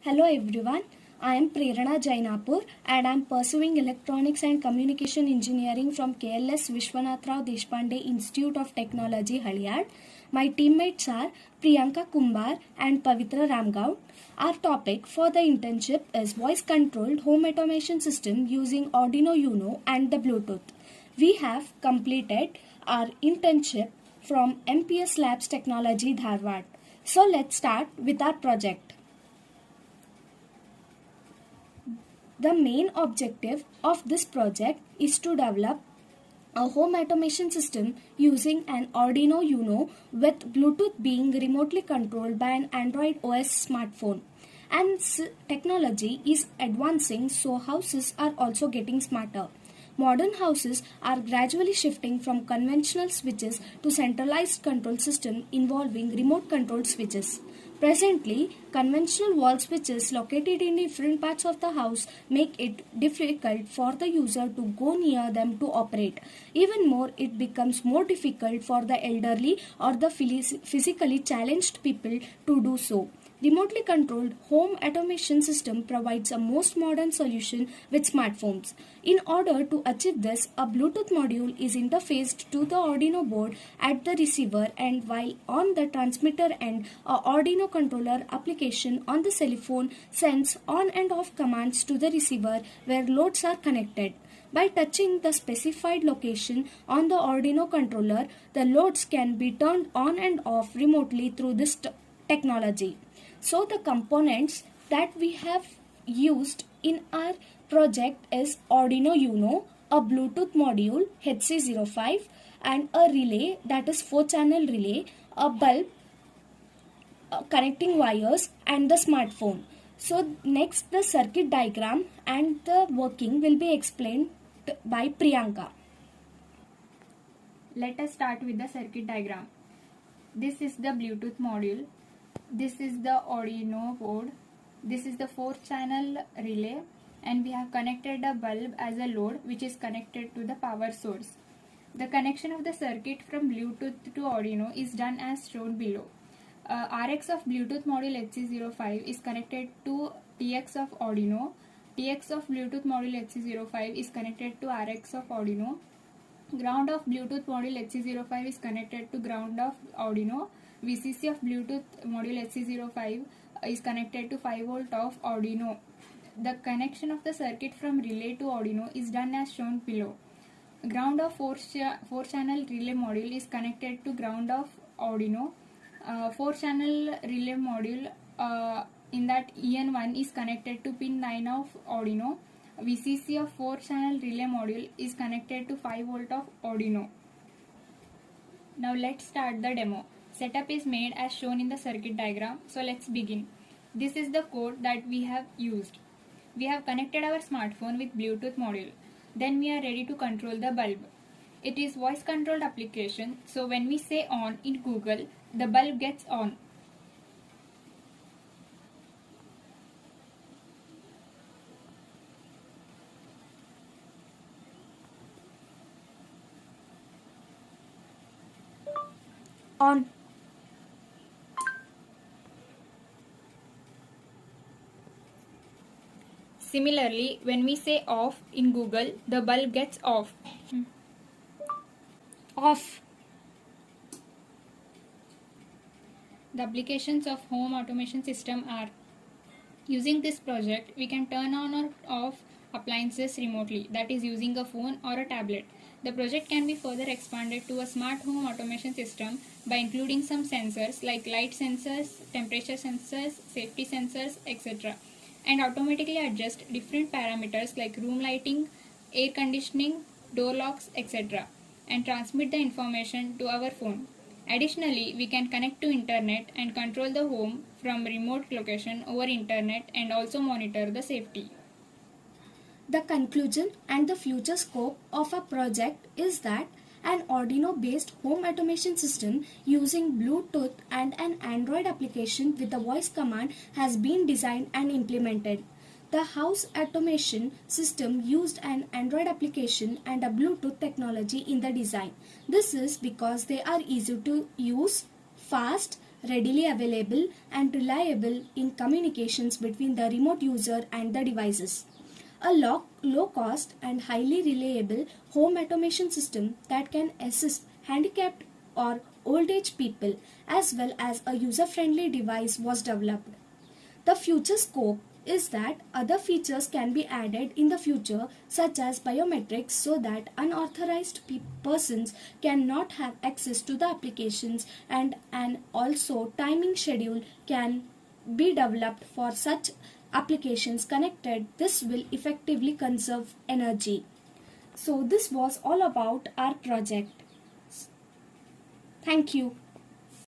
Hello everyone, I am Prerana Jainapur and I am pursuing Electronics and Communication Engineering from KLS Vishwanathrao Deshpande Institute of Technology, Haliyad. My teammates are Priyanka Kumbar and Pavitra Ramgaon. Our topic for the internship is Voice Controlled Home Automation System using Arduino Uno and the Bluetooth. We have completed our internship from MPS Labs Technology, Dharwad. So let's start with our project. The main objective of this project is to develop a home automation system using an Arduino Uno with Bluetooth being remotely controlled by an Android OS smartphone. And technology is advancing, so houses are also getting smarter. Modern houses are gradually shifting from conventional switches to centralized control system involving remote controlled switches. Presently, conventional wall switches located in different parts of the house make it difficult for the user to go near them to operate. Even more, it becomes more difficult for the elderly or the physically challenged people to do so. Remotely controlled home automation system provides a most modern solution with smartphones. In order to achieve this, a Bluetooth module is interfaced to the Arduino board at the receiver, and while on the transmitter end, a Arduino controller application on the cell phone sends on and off commands to the receiver where loads are connected. By touching the specified location on the Arduino controller, the loads can be turned on and off remotely through this technology. So the components that we have used in our project is Arduino Uno, a Bluetooth module HC05 and a relay, that is 4-channel relay, a bulb, connecting wires and the smartphone. So next the circuit diagram and the working will be explained by Priyanka. Let us start with the circuit diagram. This is the Bluetooth module. This is the Arduino board. This is the 4-channel relay, and we have connected a bulb as a load which is connected to the power source. The connection of the circuit from Bluetooth to Arduino is done as shown below. RX of Bluetooth module HC05 is connected to TX of Arduino. TX of Bluetooth module HC05 is connected to RX of Arduino. Ground of Bluetooth module HC05 is connected to ground of Arduino. VCC of Bluetooth module HC05 is connected to 5 volt of Arduino. The connection of the circuit from relay to Arduino is done as shown below. Ground of 4-channel relay module is connected to ground of Arduino. 4-channel relay module in that EN1 is connected to pin 9 of Arduino. VCC of 4-channel relay module is connected to 5 volt of Arduino. Now let's start the demo. Setup is made as shown in the circuit diagram. So let's begin. This is the code that we have used. We have connected our smartphone with Bluetooth module. Then we are ready to control the bulb. It is voice controlled application. So when we say on in Google, the bulb gets on. On. Similarly, when we say off in Google, the bulb gets off. Off. The applications of home automation system are: using this project, we can turn on or off appliances remotely, that is using a phone or a tablet. The project can be further expanded to a smart home automation system by including some sensors like light sensors, temperature sensors, safety sensors, etc. and automatically adjust different parameters like room lighting, air conditioning, door locks, etc. and transmit the information to our phone. Additionally, we can connect to internet and control the home from remote location over internet and also monitor the safety. The conclusion and the future scope of a project is that an Arduino-based home automation system using Bluetooth and an Android application with a voice command has been designed and implemented. The house automation system used an Android application and a Bluetooth technology in the design. This is because they are easy to use, fast, readily available and reliable in communications between the remote user and the devices. A low cost and highly reliable home automation system that can assist handicapped or old age people as well as a user friendly device was developed. The future scope is that other features can be added in the future, such as biometrics, so that unauthorized persons cannot have access to the applications, and also timing schedule can be developed for such applications connected. This will effectively conserve energy. So this was all about our project. Thank you.